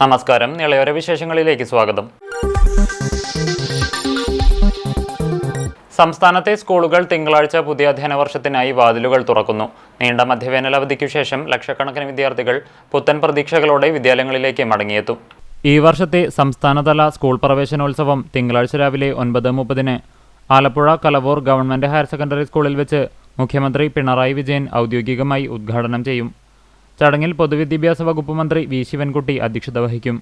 നമസ്കാരം. നിളയോര വിശേഷങ്ങളിലേക്ക് സ്വാഗതം. സംസ്ഥാനത്തെ സ്കൂളുകൾ തിങ്കളാഴ്ച പുതിയ അധ്യയന വർഷത്തിനായി വാതിലുകൾ തുറക്കുന്നു. നീണ്ട മധ്യവേനൽ അവധിക്കു ശേഷം ലക്ഷക്കണക്കിന് വിദ്യാർത്ഥികൾ പുത്തൻ പ്രതീക്ഷകളോടെ വിദ്യാലയങ്ങളിലേക്ക് മടങ്ങിയെത്തും. ഈ വർഷത്തെ സംസ്ഥാനതല സ്കൂൾ പ്രവേശനോത്സവം തിങ്കളാഴ്ച രാവിലെ 9:30 Alappuzha Kalavoor government higher secondary സ്കൂളിൽ വെച്ച് മുഖ്യമന്ത്രി പിണറായി വിജയൻ ഔദ്യോഗികമായി ഉദ്ഘാടനം ചെയ്യും. ചടങ്ങിൽ പൊതുവിദ്യാഭ്യാസ വകുപ്പ് മന്ത്രി വി ശിവൻകുട്ടി അധ്യക്ഷത വഹിക്കും.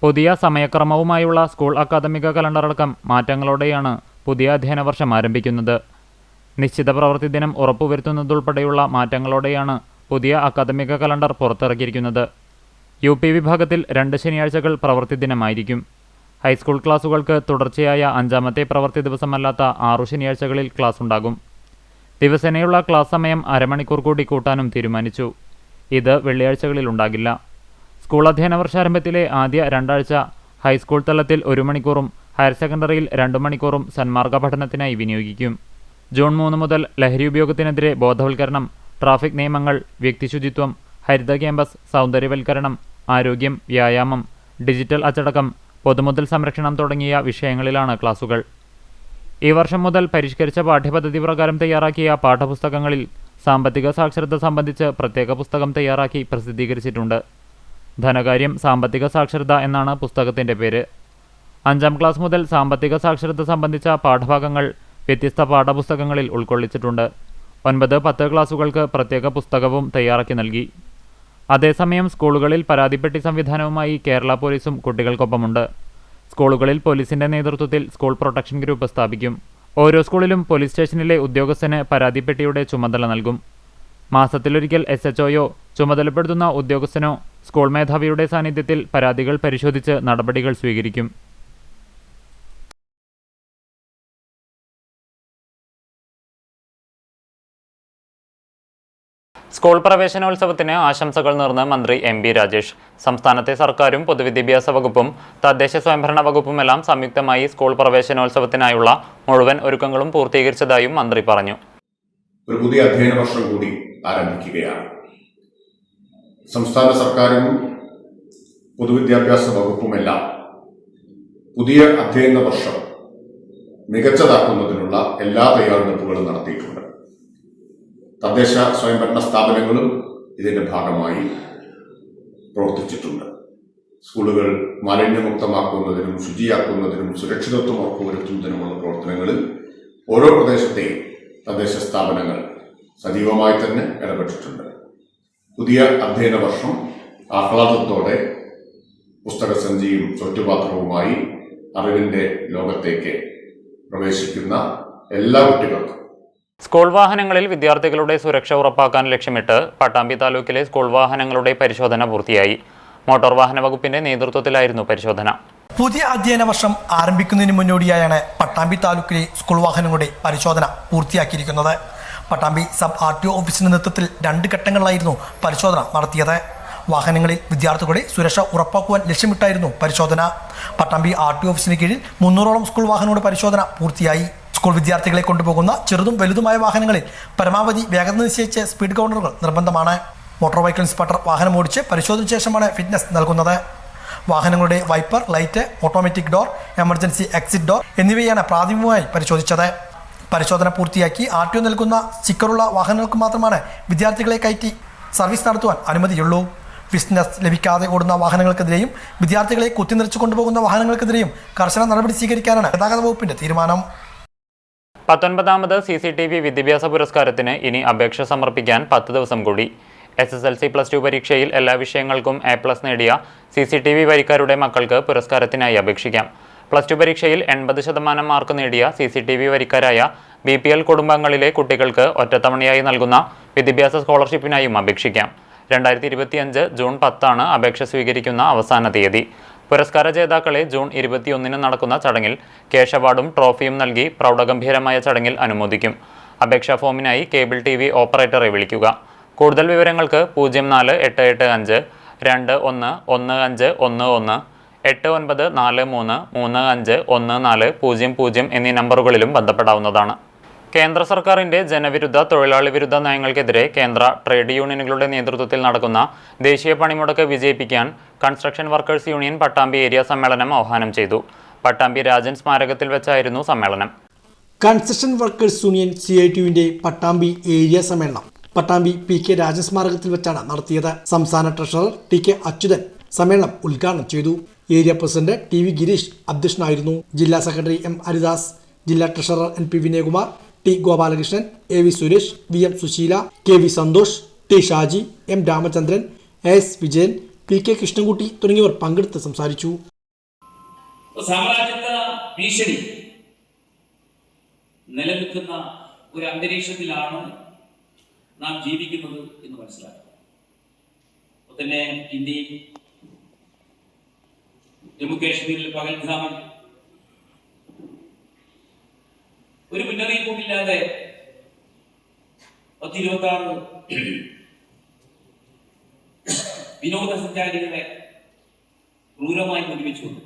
പുതിയ സമയക്രമവുമായുള്ള സ്കൂൾ അക്കാദമിക കലണ്ടറടക്കം മാറ്റങ്ങളോടെയാണ് പുതിയ അധ്യയന വർഷം ആരംഭിക്കുന്നത്. നിശ്ചിത പ്രവൃത്തി ദിനം ഉറപ്പുവരുത്തുന്നതുൾപ്പെടെയുള്ള മാറ്റങ്ങളോടെയാണ് പുതിയ അക്കാദമിക കലണ്ടർ പുറത്തിറക്കിയിരിക്കുന്നത്. UP വിഭാഗത്തിൽ 2 ശനിയാഴ്ചകൾ പ്രവൃത്തി ദിനമായിരിക്കും. ഹൈസ്കൂൾ ക്ലാസുകൾക്ക് തുടർച്ചയായ 5ാമത്തെ പ്രവൃത്തി ദിവസമല്ലാത്ത 6 ശനിയാഴ്ചകളിൽ ക്ലാസ് ഉണ്ടാകും. ദിവസേനയുള്ള ക്ലാസ് സമയം അരമണിക്കൂർ കൂടി കൂട്ടാനും തീരുമാനിച്ചു. ഇത് വെള്ളിയാഴ്ചകളിൽ ഉണ്ടാകില്ല. സ്കൂൾ അധ്യയന വർഷാരംഭത്തിലെ ആദ്യ 2 ആഴ്ച ഹൈസ്കൂൾ തലത്തിൽ 1 മണിക്കൂറും ഹയർ സെക്കൻഡറിയിൽ 2 മണിക്കൂറും സന്മാർഗ പഠനത്തിനായി വിനിയോഗിക്കും. ജൂൺ 3 മുതൽ ലഹരി ഉപയോഗത്തിനെതിരെ ബോധവൽക്കരണം, ട്രാഫിക് നിയമങ്ങൾ, വ്യക്തിശുചിത്വം, ഹരിത ക്യാമ്പസ്, സൗന്ദര്യവൽക്കരണം, ആരോഗ്യം, വ്യായാമം, ഡിജിറ്റൽ അച്ചടക്കം, പൊതുമുതൽ സംരക്ഷണം തുടങ്ങിയ വിഷയങ്ങളിലാണ് ക്ലാസുകൾ. ഈ വർഷം മുതൽ പരിഷ്കരിച്ച പാഠ്യപദ്ധതി പ്രകാരം തയ്യാറാക്കിയ പാഠപുസ്തകങ്ങളിൽ സാമ്പത്തിക സാക്ഷരത സംബന്ധിച്ച് പ്രത്യേക പുസ്തകം തയ്യാറാക്കി പ്രസിദ്ധീകരിച്ചിട്ടുണ്ട്. ധനകാര്യം, സാമ്പത്തിക സാക്ഷരത എന്നാണ് പുസ്തകത്തിൻ്റെ പേര്. 5ാം ക്ലാസ് മുതൽ സാമ്പത്തിക സാക്ഷരത സംബന്ധിച്ച പാഠഭാഗങ്ങൾ വ്യത്യസ്ത പാഠപുസ്തകങ്ങളിൽ ഉൾക്കൊള്ളിച്ചിട്ടുണ്ട്. 9, 10 ക്ലാസുകൾക്ക് പ്രത്യേക പുസ്തകവും തയ്യാറാക്കി നൽകി. അതേസമയം സ്കൂളുകളിൽ പരാതിപ്പെട്ടി സംവിധാനവുമായി കേരള പോലീസും കുട്ടികൾക്കൊപ്പമുണ്ട്. സ്കൂളുകളിൽ പോലീസിന്റെ നേതൃത്വത്തിൽ സ്കൂൾ പ്രൊട്ടക്ഷൻ ഗ്രൂപ്പ് സ്ഥാപിക്കും. ഓരോ സ്കൂളിലും പോലീസ് സ്റ്റേഷനിലെ ഉദ്യോഗസ്ഥന് പരാതിപ്പെട്ടിയുടെ ചുമതല നൽകും. മാസത്തിലൊരിക്കൽ SHOയോ ചുമതലപ്പെടുത്തുന്ന ഉദ്യോഗസ്ഥനോ സ്കൂൾ മേധാവിയുടെ സാന്നിധ്യത്തിൽ പരാതികൾ പരിശോധിച്ച് നടപടികൾ സ്വീകരിക്കും. സ്കൂൾ പ്രവേശനോത്സവത്തിന് ആശംസകൾ നേർന്ന് മന്ത്രി MB രാജേഷ്. സംസ്ഥാനത്തെ സർക്കാരും പൊതുവിദ്യാഭ്യാസ വകുപ്പും തദ്ദേശ സ്വയംഭരണ വകുപ്പുമെല്ലാം സംയുക്തമായി സ്കൂൾ പ്രവേശനോത്സവത്തിനായുള്ള മുഴുവൻ ഒരുക്കങ്ങളും പൂർത്തീകരിച്ചതായും മന്ത്രി പറഞ്ഞു. ഒരു പുതിയ അധ്യയന വർഷം കൂടി ആരംഭിക്കുകയാണ്. സംസ്ഥാന സർക്കാരും പൊതുവിദ്യാഭ്യാസ വകുപ്പുമെല്ലാം പുതിയ അധ്യയന വർഷം മികച്ചതാക്കുന്നതിനുള്ള എല്ലാ തയ്യാറെടുപ്പുകളും നടത്തിയിട്ടുണ്ട്. തദ്ദേശ സ്വയംഭരണ സ്ഥാപനങ്ങളും ഇതിന്റെ ഭാഗമായി പ്രവർത്തിച്ചിട്ടുണ്ട്. സ്കൂളുകൾ മാലിന്യമുക്തമാക്കുന്നതിനും ശുചിയാക്കുന്നതിനും സുരക്ഷിതത്വം ഉറപ്പുവരുത്തുന്നതിനുമുള്ള പ്രവർത്തനങ്ങളിൽ ഓരോ പ്രദേശത്തെയും തദ്ദേശ സ്ഥാപനങ്ങൾ സജീവമായി തന്നെ ഇടപെട്ടിട്ടുണ്ട്. പുതിയ അധ്യയന വർഷം ആഹ്ലാദത്തോടെ പുസ്തകസഞ്ചിയും ചുറ്റുപാത്രവുമായി അറിവിന്റെ ലോകത്തേക്ക് പ്രവേശിക്കുന്ന എല്ലാ കുട്ടികൾക്കും സ്കൂൾ വാഹനങ്ങളിൽ വിദ്യാർത്ഥികളുടെ സുരക്ഷ ഉറപ്പാക്കാൻ ലക്ഷ്യമിട്ട് പട്ടാമ്പി താലൂക്കിലെ സ്കൂൾ വാഹനങ്ങളുടെ പരിശോധന പൂർത്തിയായി. മോട്ടോർ വാഹന വകുപ്പിന്റെ നേതൃത്വത്തിലായിരുന്നു പരിശോധന. പുതിയ അധ്യയന വർഷം ആരംഭിക്കുന്നതിന് മുന്നോടിയായാണ് പട്ടാമ്പി താലൂക്കിലെ സ്കൂൾ വാഹനങ്ങളുടെ പരിശോധന പൂർത്തിയാക്കിയിരിക്കുന്നത്. പട്ടാമ്പി സബ് RTO ഓഫീസിന്റെ നേതൃത്വത്തിൽ 2 ഘട്ടങ്ങളിലായിരുന്നു പരിശോധന നടത്തിയത്. വാഹനങ്ങളിൽ വിദ്യാർത്ഥികളുടെ സുരക്ഷ ഉറപ്പാക്കുവാൻ ലക്ഷ്യമിട്ടായിരുന്നു പരിശോധന. പട്ടാമ്പി RTO ഓഫീസിന് കീഴിൽ 300ഓളം സ്കൂൾ വാഹനങ്ങളുടെ പരിശോധന പൂർത്തിയായി. സ്കൂൾ വിദ്യാർത്ഥികളെ കൊണ്ടുപോകുന്ന ചെറുതും വലുതുമായ വാഹനങ്ങളിൽ പരമാവധി വേഗത നിശ്ചയിച്ച് സ്പീഡ് ഗവർണറുകൾ നിർബന്ധമാണ്. മോട്ടോർ വെഹിക്കിൾ ഇൻസ്പെക്ടർ വാഹനം ഓടിച്ച് പരിശോധന ശേഷമാണ് ഫിറ്റ്നസ് നൽകുന്നത്. വാഹനങ്ങളുടെ wiper, light, automatic door, emergency exit door എന്നിവയാണ് പ്രാഥമികമായി പരിശോധിച്ചത്. പരിശോധന പൂർത്തിയാക്കി RTO നൽകുന്ന സ്റ്റിക്കറുള്ള വാഹനങ്ങൾക്ക് മാത്രമാണ് വിദ്യാർത്ഥികളെ കയറ്റി സർവീസ് നടത്തുവാൻ അനുമതിയുള്ളൂ. ഫിറ്റ്നസ് ലഭിക്കാതെ ഓടുന്ന വാഹനങ്ങൾക്കെതിരെയും വിദ്യാർത്ഥികളെ കുത്തിനിറച്ചു കൊണ്ടുപോകുന്ന വാഹനങ്ങൾക്കെതിരെയും കർശന നടപടി സ്വീകരിക്കാനാണ് ഗതാഗത വകുപ്പിന്റെ തീരുമാനം. 19ാമത് CCTV വിദ്യാഭ്യാസ പുരസ്കാരത്തിന് ഇനി അപേക്ഷ സമർപ്പിക്കാൻ 10 ദിവസം കൂടി. SSLC+2 പരീക്ഷയിൽ എല്ലാ വിഷയങ്ങൾക്കും A+ നേടിയ CCTV വരിക്കാരുടെ മക്കൾക്ക് പുരസ്കാരത്തിനായി അപേക്ഷിക്കാം. +2 പരീക്ഷയിൽ 80% മാർക്ക് നേടിയ CCTV വരിക്കാരായ BPL കുടുംബങ്ങളിലെ കുട്ടികൾക്ക് ഒറ്റത്തവണയായി നൽകുന്ന വിദ്യാഭ്യാസ സ്കോളർഷിപ്പിനായും അപേക്ഷിക്കാം. 2025 ജൂൺ 10 അപേക്ഷ സ്വീകരിക്കുന്ന അവസാന തീയതി. പുരസ്കാര ജേതാക്കളെ ജൂൺ 21 നടക്കുന്ന ചടങ്ങിൽ ക്യാഷ് അവാർഡും ട്രോഫിയും നൽകി പ്രൗഢഗംഭീരമായ ചടങ്ങിൽ അനുമോദിക്കും. അപേക്ഷാ ഫോമിനായി കേബിൾ TV ഓപ്പറേറ്ററെ വിളിക്കുക. കൂടുതൽ വിവരങ്ങൾക്ക് 0488 5 21 15 11 8943351400 എന്നീ നമ്പറുകളിലും ബന്ധപ്പെടാവുന്നതാണ്. കേന്ദ്ര സർക്കാരിന്റെ ജനവിരുദ്ധ തൊഴിലാളി വിരുദ്ധ നയങ്ങൾക്കെതിരെ കേന്ദ്ര ട്രേഡ് യൂണിയനുകളുടെ നേതൃത്വത്തിൽ നടക്കുന്ന ദേശീയ പണിമുടക്ക് വിജയിപ്പിക്കാൻ construction workers union Pattambi area സമ്മേളനം ആഹ്വാനം ചെയ്തു. പട്ടാമ്പി രാജൻ സ്മാരകത്തിൽ വെച്ചായിരുന്നു സമ്മേളനം. കൺസ്ട്രക്ഷൻ വർക്കേഴ്സ് യൂണിയൻ CITUവിന്റെ പട്ടാമ്പി ഏരിയ സമ്മേളനം പട്ടാമ്പി PK രാജൻ സ്മാരകത്തിൽ വെച്ചാണ് നടത്തിയത്. സംസ്ഥാന ട്രഷറർ TK അച്യുതൻ സമ്മേളനം ഉദ്ഘാടനം ചെയ്തു. ഏരിയ പ്രസിഡന്റ് TV ഗിരീഷ് അധ്യക്ഷനായിരുന്നു. ജില്ലാ സെക്രട്ടറി M ഹരിദാസ്, ജില്ലാ treasurer NP Vinayakumar, T Gopalakrishnan, AV Suresh, VM Susheela, KV Santhosh, T Shaji, M Ramachandran, AS Vijayan, PK Krishnankutty തുടങ്ങിയവർ പങ്കെടുത്ത് സംസാരിച്ചു. സാമ്രാജ്യത്വ ഭീഷണി നിലനിൽക്കുന്ന ഒരു അന്തരീക്ഷത്തിലാണ് നാം ജീവിക്കുന്നത് എന്ന് മനസ്സിലാക്കുക. അപ്പോൾ തന്നെ ഇന്ത്യയിൽ ജമ്മു കാശ്മീരിൽ പഹൽഗാമിൽ ഒരു മുന്നറിയിപ്പുമില്ലാതെ 26 വിനോദസഞ്ചാരികളെ ക്രൂരമായി നിർമ്മിച്ചുകൊണ്ട്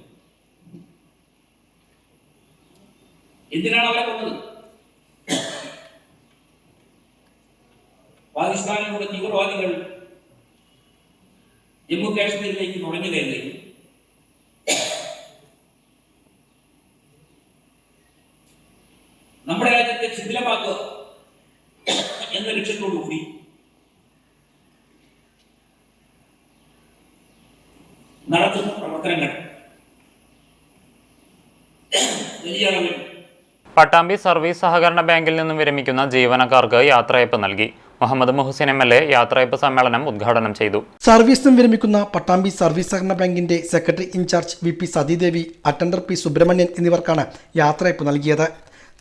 എന്തിനാണ് അവരെ കൊന്നത്? പാകിസ്ഥാനിലൂടെ തീവ്രവാദികൾ ജമ്മു കാശ്മീരിലേക്ക് നുഴഞ്ഞു കയറുകയും നമ്മുടെ രാജ്യത്തെ ശിഥിലമാക്കുക എന്ന ലക്ഷ്യത്തോടുകൂടി നടത്തുന്ന പ്രവർത്തനങ്ങൾ വലിയ അളവിൽ പട്ടാമ്പി സർവീസ് സഹകരണ ബാങ്കിൽ നിന്നും വിരമിക്കുന്ന ജീവനക്കാർക്ക് യാത്രയയപ്പ് നൽകി. മുഹമ്മദ് മുഹസിൻ MLA യാത്രയയപ്പ് സമ്മേളനം ഉദ്ഘാടനം ചെയ്തു. സർവീസിനും വിരമിക്കുന്ന പട്ടാമ്പി സർവീസ് സഹകരണ ബാങ്കിന്റെ secretary in charge VP Sathidevi, attender P Subrahmanyan എന്നിവർക്കാണ് യാത്രയയപ്പ് നൽകിയത്.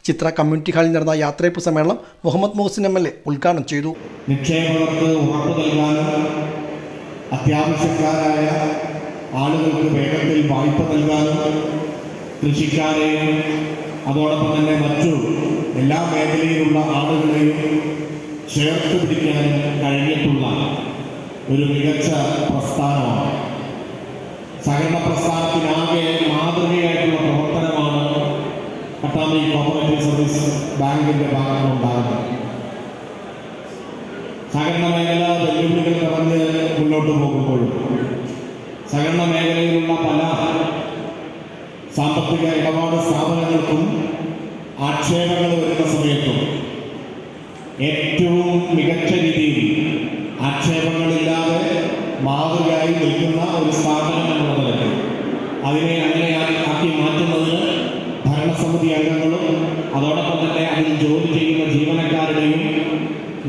ചിത്ര കമ്മ്യൂണിറ്റി ഹാളിൽ നടന്ന യാത്രയയപ്പ് സമ്മേളനം മുഹമ്മദ് മുഹസിൻ MLA ഉദ്ഘാടനം ചെയ്തു. നിക്ഷേപകർക്ക് ഉറപ്പ് നൽകാനും അത്യാവശ്യക്കാരായ ആളുകൾക്ക് വേഗത്തിൽ വായ്പ നൽകാനും കൃഷിക്കാരെയും അതോടൊപ്പം തന്നെ മറ്റു എല്ലാ മേഖലയിലുള്ള ആളുകളെയും ചേർത്ത് പിടിക്കാനും കഴിഞ്ഞിട്ടുള്ള ഒരു മികച്ച പ്രസ്ഥാനമാണ്. സഹകരണ പ്രസ്ഥാനത്തിനാകെ മാതൃകയായിട്ടുള്ള പ്രവർത്തനമാണ് പട്ടാമ്പി കോപ്പറേറ്റീവ് സർവീസ് ബാങ്കിന്റെ ഭാഗത്തുനിന്നുണ്ടാകുന്നത്. സഹകരണ മേഖല വെല്ലുവിളികൾ നിറഞ്ഞ് മുന്നോട്ട് പോകുമ്പോഴും സഹകരണ മേഖലയിലുള്ള പല സാമ്പത്തിക ഇടപാട് സ്ഥാപനങ്ങൾക്കും ആക്ഷേപങ്ങൾ വരുന്ന സമയത്തും ഏറ്റവും മികച്ച രീതിയിൽ ആക്ഷേപങ്ങളില്ലാതെ മാതൃകയായി നിൽക്കുന്ന ഒരു സ്ഥാപനം എന്നുള്ള നിലയ്ക്ക് അതിനെ അങ്ങനെ ആക്കി മാറ്റുന്നതിന് ഭരണസമിതി അംഗങ്ങളും അതോടൊപ്പം തന്നെ അതിൽ ജോലി ചെയ്യുന്ന ജീവനക്കാരുടെയും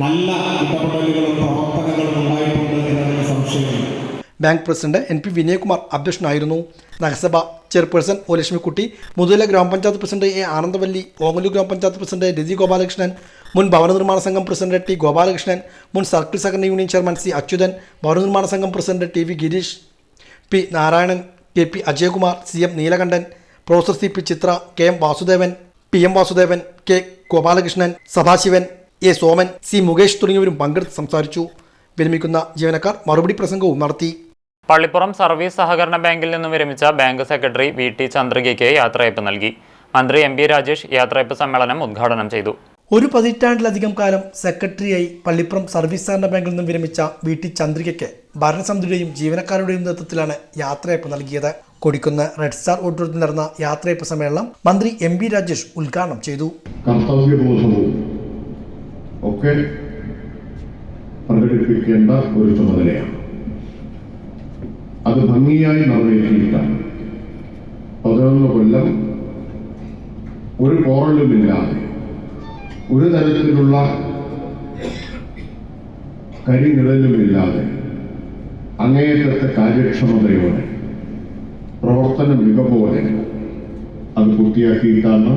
നല്ല ഇടപെടലുകളും പ്രവർത്തനങ്ങളും ഉണ്ടായിട്ടുണ്ട് എന്നതിന് സംശയമില്ല. ബാങ്ക് പ്രസിഡന്റ് NP വിനയകുമാർ അധ്യക്ഷനായിരുന്നു. നഗരസഭ ചെയർപേഴ്സൺ O ലക്ഷ്മിക്കുട്ടി, മുതല ഗ്രാമപഞ്ചായത്ത് പ്രസിഡന്റ് A ആനന്ദവല്ലി, ഓങ്ങല്ലൂർ ഗ്രാമപഞ്ചായത്ത് പ്രസിഡന്റ് രതി ഗോപാലകൃഷ്ണൻ, മുൻ ഭവന നിർമ്മാണ സംഘം പ്രസിഡന്റ് T ഗോപാലകൃഷ്ണൻ, മുൻ സർക്കിൾ സഹകരണ യൂണിയൻ ചെയർമാൻ C അച്യുതൻ, ഭവന നിർമ്മാണ സംഘം president TV Girish, P Narayanan, KP Ajayakumar, CM Neelakantan, professor CP Chitra, KM Vasudevan, PM Vasudevan, K Gopalakrishnan, Sadasivan, A Soman, C Mukesh തുടങ്ങിയവരും പങ്കെടുത്ത് സംസാരിച്ചു. വിരമിക്കുന്ന ജീവനക്കാർ മറുപടി പ്രസംഗവും നടത്തി. പള്ളിപ്പുറം സർവീസ് സഹകരണ ബാങ്കിൽ നിന്നും വിരമിച്ച ബാങ്ക് സെക്രട്ടറി VT ചന്ദ്രികയ്ക്ക് യാത്രയയപ്പ് നൽകി. മന്ത്രി MB രാജേഷ് യാത്രയയപ്പ് സമ്മേളനം ഉദ്ഘാടനം ചെയ്തു. ഒരു പതിറ്റാണ്ടിലധികം കാലം സെക്രട്ടറിയായി പള്ളിപ്പുറം സർവീസ് സഹകരണ ബാങ്കിൽ നിന്നും വിരമിച്ച VT ചന്ദ്രികയ്ക്ക് ഭരണസമിതിയുടെയും ജീവനക്കാരുടെയും നേതൃത്വത്തിലാണ് യാത്രയയപ്പ് നൽകിയത്. കൊടിക്കുന്ന് റെഡ് സ്റ്റാർ ഓഡിറ്റോറിയത്തിൽ നടന്ന യാത്രയയപ്പ് സമ്മേളനം മന്ത്രി MB രാജേഷ് ഉദ്ഘാടനം ചെയ്തു. കർത്തവ്യബോധവും ഒക്കെ പ്രകടിപ്പിക്കേണ്ട ഒരു ചുമതലയാണ്. അത് ഭംഗിയായി നിറവേറ്റിയിട്ടാൽ 11 കൊല്ലം ഒരു പോറലുമില്ലാതെ ഒരു തരത്തിലുള്ള കരിനിഴലുമില്ലാതെ അങ്ങേയറ്റത്തെ കാര്യക്ഷമതയോടെ പ്രവർത്തന മികവോടെ അത് പൂർത്തിയാക്കിയിട്ടാണ്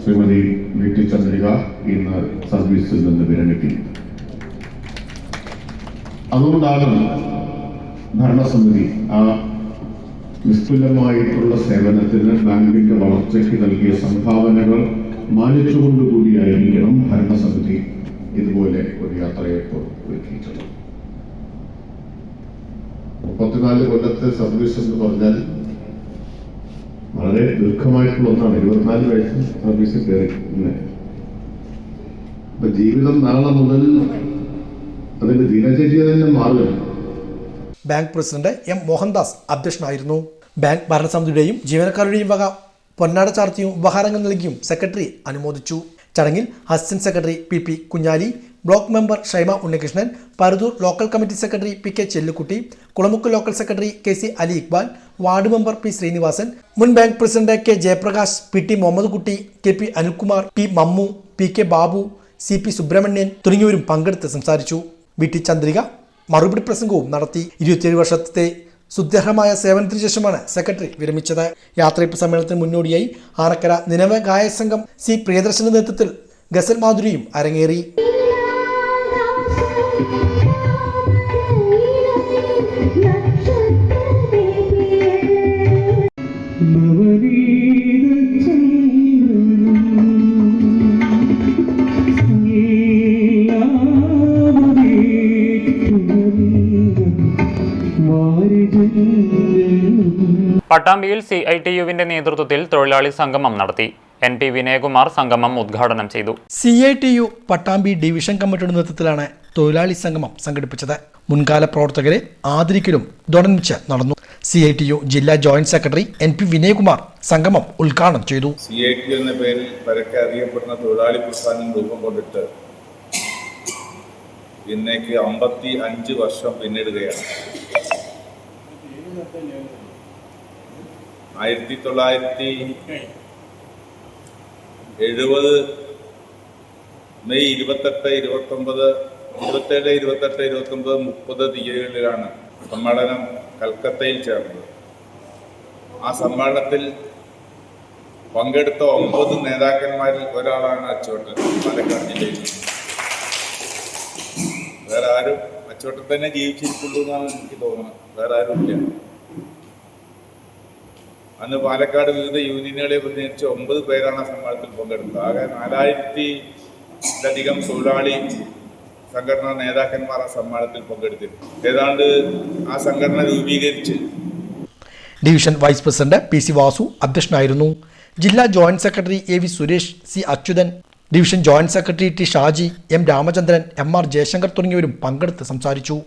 ശ്രീമതി VT ചന്ദ്രിക ഇന്ന് സർവീസിൽ നിന്ന് വിരമിക്കുന്നത്. അതുകൊണ്ടാണ് ഭരണസമിതി ആ നിസ്തുലമായിട്ടുള്ള സേവനത്തിന് ബാങ്കിന്റെ വളർച്ചയ്ക്ക് നൽകിയ സംഭാവനകൾ മാനിച്ചുകൊണ്ടുകൂടിയായിരിക്കണം ഭരണസമിതി ഇതുപോലെ ഒരു യാത്രയയപ്പ് ഒരുക്കിയിട്ടുള്ളത്. 34 കൊല്ലത്തെ സർവീസ് എന്ന് പറഞ്ഞാൽ വളരെ ദീർഘമായിട്ടുള്ള ഒന്നാണ്. 24 വയസ്സിൽ സർവീസിൽ കയറി അപ്പൊ ജീവിതം നാളെ മുതൽ അതിന്റെ ദിനചര്യ തന്നെ മാറുകയാണ്. ബാങ്ക് പ്രസിഡന്റ് എം മോഹൻദാസ് അധ്യക്ഷനായിരുന്നു. ബാങ്ക് ഭരണസമിതിയുടെയും ജീവനക്കാരുടെയും വക പൊന്നാട ചാർത്തിയും ഉപഹാരങ്ങൾ നൽകിയും സെക്രട്ടറി അനുമോദിച്ചു. ചടങ്ങിൽ assistant secretary P Kunhali, block member Shaima Unnikrishnan, Paruthur local committee secretary P Chellukutty, Kulamukku local secretary K Ali Iqbal, ward member P Sreenivasan, മുൻ bank president K Jayaprakash, P Muhammad Kutty, K Anilkumar, P Mammu, P Babu, C Subrahmanian തുടങ്ങിയവരും പങ്കെടുത്ത് സംസാരിച്ചു. ടി ചന്ദ്രിക മറുപടി പ്രസംഗവും നടത്തി. 27 വർഷത്തെ സുദൃഢമായ സേവനത്തിന് ശേഷമാണ് സെക്രട്ടറി വിരമിച്ചത്. യാത്രയപ്പ് സമ്മേളനത്തിന് മുന്നോടിയായി ആനക്കര നിലവ ഗായക സംഘം സി പ്രിയദർശന്റെ നേതൃത്വത്തിൽ ഗസൽ മാധുരിയും അരങ്ങേറി. പട്ടാമ്പിയിൽ CITUവിന്റെ നേതൃത്വത്തിൽ തൊഴിലാളി സംഗമം നടത്തി. NP വിനയകുമാർ സംഗമം ഉദ്ഘാടനം ചെയ്തു. CITU പട്ടാമ്പി ഡിവിഷൻ കമ്മിറ്റിയുടെ നേതൃത്വത്തിലാണ് തൊഴിലാളി സംഗമം സംഘടിപ്പിച്ചത്. മുൻകാല പ്രവർത്തകരെ ആദരിക്കലും ഇതോടനുബന്ധിച്ച് നടന്നു. CITU ജില്ലാ ജോയിന്റ് സെക്രട്ടറി NP വിനയകുമാർ സംഗമം ഉദ്ഘാടനം ചെയ്തു. CITU എന്ന പേരിൽ പരക്കെ അറിയപ്പെടുന്ന തൊഴിലാളി പ്രസ്ഥാനം രൂപം കൊണ്ടിട്ട് ഇന്നേക്ക് 55 വർഷം പിന്നിടുകയാണ്. 1970 മെയ് 27, 29, 30 തീയതികളിലാണ് സമ്മേളനം കൽക്കത്തയിൽ ചേർന്നത്. ആ സമ്മേളനത്തിൽ പങ്കെടുത്ത 9 നേതാക്കന്മാരിൽ ഒരാളാണ് അച്ചോട്ടൻ, പാലക്കാട് ജില്ലയിൽ. വേറെ ആരും അച്ചോട്ടൻ തന്നെ ജീവിച്ചിരിക്കുള്ളൂ എന്നാണ് എനിക്ക് തോന്നുന്നത്. വേറെ ആരും ഇല്ല. അന്ന് പാലക്കാട് വിവിധ യൂണിയനുകളെ പ്രതിനിധിച്ച് 9 പേരാണ് ആ സമ്മേളനത്തിൽ പങ്കെടുത്തത്. ആകെ 4000-ലധികം തൊഴിലാളി സംഘടനാ നേതാക്കന്മാർ ആ സമ്മേളനത്തിൽ പങ്കെടുത്തിരുന്നു. ഏതാണ്ട് ആ സംഘടന രൂപീകരിച്ച് division vice president PC Vasu അധ്യക്ഷനായിരുന്നു. ജില്ലാ joint secretary AV Suresh, C Achuthan, division joint secretary T Shaji, M Ramachandran, MR Jayasankar തുടങ്ങിയവരും പങ്കെടുത്ത് സംസാരിച്ചു.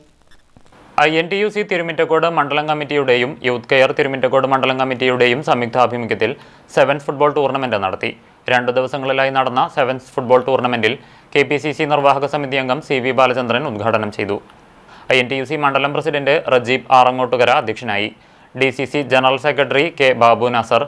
INTUC തിരുമിറ്റക്കോട് മണ്ഡലം കമ്മിറ്റിയുടെയും യൂത്ത് കെയർ തിരുമിറ്റക്കോട് മണ്ഡലം കമ്മിറ്റിയുടെയും സംയുക്താഭിമുഖ്യത്തിൽ 7th ഫുട്ബോൾ ടൂർണമെന്റ് നടത്തി. 2 ദിവസങ്ങളിലായി നടന്ന 7th ഫുട്ബോൾ ടൂർണമെന്റിൽ KPCC നിർവാഹക സമിതി അംഗം CV ബാലചന്ദ്രൻ ഉദ്ഘാടനം ചെയ്തു. INTUC മണ്ഡലം പ്രസിഡന്റ് റജീബ് ആറങ്ങോട്ടുകര അധ്യക്ഷനായി. DCC general secretary K Babu Nasser,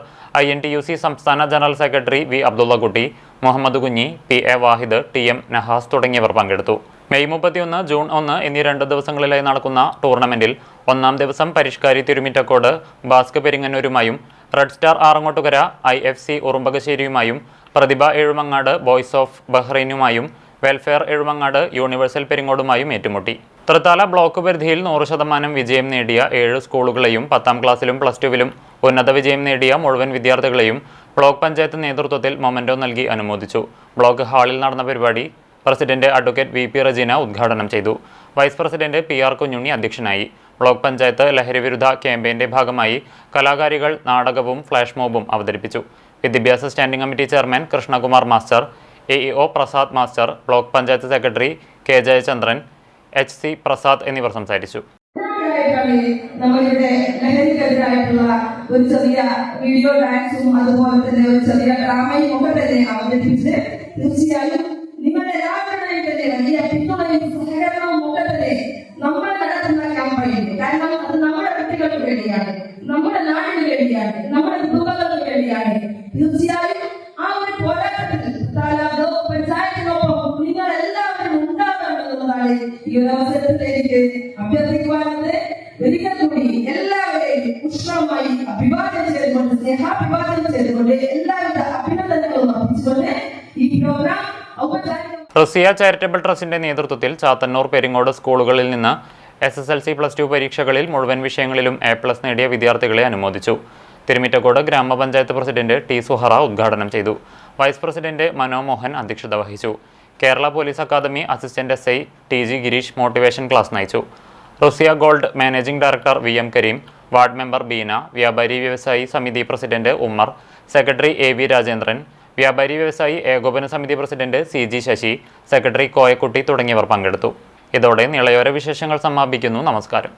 INTUC സംസ്ഥാന general secretary V Abdullakutty, Muhammad Kunhi, PA വാഹിദ്, TM നഹാസ് തുടങ്ങിയവർ പങ്കെടുത്തു. മെയ് 31, ജൂൺ 1 എന്നീ 2 ദിവസങ്ങളിലായി നടക്കുന്ന ടൂർണമെന്റിൽ 1ാം ദിവസം പരിഷ്കാരി തിരുമിറ്റക്കോട് ബാസ്ക് പെരിങ്ങന്നൂരുമായും, റെഡ് സ്റ്റാർ ആറങ്ങോട്ടുകര IFC ഉറുമ്പകശ്ശേരിയുമായും, പ്രതിഭ എഴുമങ്ങാട് ബോയ്സ് ഓഫ് ബഹ്റൈനുമായും, വെൽഫെയർ എഴുമങ്ങാട് യൂണിവേഴ്സൽ പെരിങ്ങോടുമായും ഏറ്റുമുട്ടി. തൃത്താല ബ്ലോക്ക് പരിധിയിൽ 100% വിജയം നേടിയ 7 സ്കൂളുകളെയും 10ാം ക്ലാസ്സിലും പ്ലസ് ടുവിലും ഉന്നത വിജയം നേടിയ മുഴുവൻ വിദ്യാർത്ഥികളെയും ബ്ലോക്ക് പഞ്ചായത്ത് നേതൃത്വത്തിൽ മൊമെന്റോ നൽകി അനുമോദിച്ചു. ബ്ലോക്ക് ഹാളിൽ നടന്ന പരിപാടി പ്രസിഡന്റ് അഡ്വക്കേറ്റ് VP റജീന ഉദ്ഘാടനം ചെയ്തു. വൈസ് പ്രസിഡന്റ് PR കുഞ്ഞുണ്ണി അധ്യക്ഷനായി. ബ്ലോക്ക് പഞ്ചായത്ത് ലഹരിവിരുദ്ധ ക്യാമ്പയിന്റെ ഭാഗമായി കലാകാരികൾ നാടകവും ഫ്ലാഷ് മോബും അവതരിപ്പിച്ചു. വിദ്യാഭ്യാസ standing committee chairman Krishnakumar master, AEO Prasad master, block panchayat secretary K Jayachandran, HC Prasad എന്നിവർ സംസാരിച്ചു. നമ്മളുടെ ലഹരിക്കെതിരായിട്ടുള്ള ഒരു ചെറിയ വീഡിയോ ഡാൻസും അതുപോലെ തന്നെ ഒരു ചെറിയ ഡ്രാമയും ഒക്കെ തന്നെ അവതരിപ്പിച്ച് തീർച്ചയായും നിങ്ങളുടെ എല്ലാവരുടെയും തന്നെ വലിയ പിന്തുണയും സഹകരണവും ഒക്കെ തന്നെ നമ്മൾ നടത്തുന്ന ക്യാമ്പയിന്. കാരണം അത് നമ്മുടെ കുട്ടികൾക്ക് വേണ്ടിയാണ്, നമ്മുടെ നാടിന് വേണ്ടിയാണ്, നമ്മുടെ കുടുംബങ്ങൾക്ക് വേണ്ടിയാണ്. തീർച്ചയായും ആ ഒരു പോരാട്ടത്തിൽ പഞ്ചായത്തിനൊപ്പം നിങ്ങൾ എല്ലാവരും ഉണ്ടാകണമെന്നുള്ളതാണ് ഈ ഒരു അവസരത്തിലേക്ക് അഭ്യർത്ഥിക്കുവാനുള്ളത്. ഒരിക്കൽ കൂടി എല്ലാവരെയും ഉഷ്ണമായി അഭിവാദ്യം ചെയ്തുകൊണ്ട്, സ്നേഹാഭിവാദ്യം ചെയ്തുകൊണ്ട്, എല്ലാവരുടെ അഭിനന്ദനങ്ങളും അർപ്പിച്ചുകൊണ്ട് ഈ പ്രോഗ്രാം റസിയ ചാരിറ്റബിൾ ട്രസ്റ്റിന്റെ നേതൃത്വത്തിൽ ചാത്തന്നൂർ പെരിങ്ങോട് സ്കൂളുകളിൽ നിന്ന് SSLC പ്ലസ് 2 പരീക്ഷകളിൽ മുഴുവൻ വിഷയങ്ങളിലും A+ നേടിയ വിദ്യാർത്ഥികളെ അനുമോദിച്ചു. തിരുമിറ്റക്കോട് ഗ്രാമപഞ്ചായത്ത് പ്രസിഡന്റ് T സുഹറ ഉദ്ഘാടനം ചെയ്തു. വൈസ് പ്രസിഡന്റ് മനോമോഹൻ അധ്യക്ഷത വഹിച്ചു. Kerala police academy assistant SI TG Gireesh motivation class നയിച്ചു. Raziya gold managing director VM Kareem, ward member Beena, വ്യാപാരി വ്യവസായി സമിതി president Ummer, secretary AV Rajendran, വ്യാപാരി വ്യവസായി ഏകോപന സമിതി president CG Sasi, secretary Koyakutty തുടങ്ങിയവർ പങ്കെടുത്തു. ഇതോടെ നിളയോര വിശേഷങ്ങൾ സമാപിക്കുന്നു. നമസ്കാരം.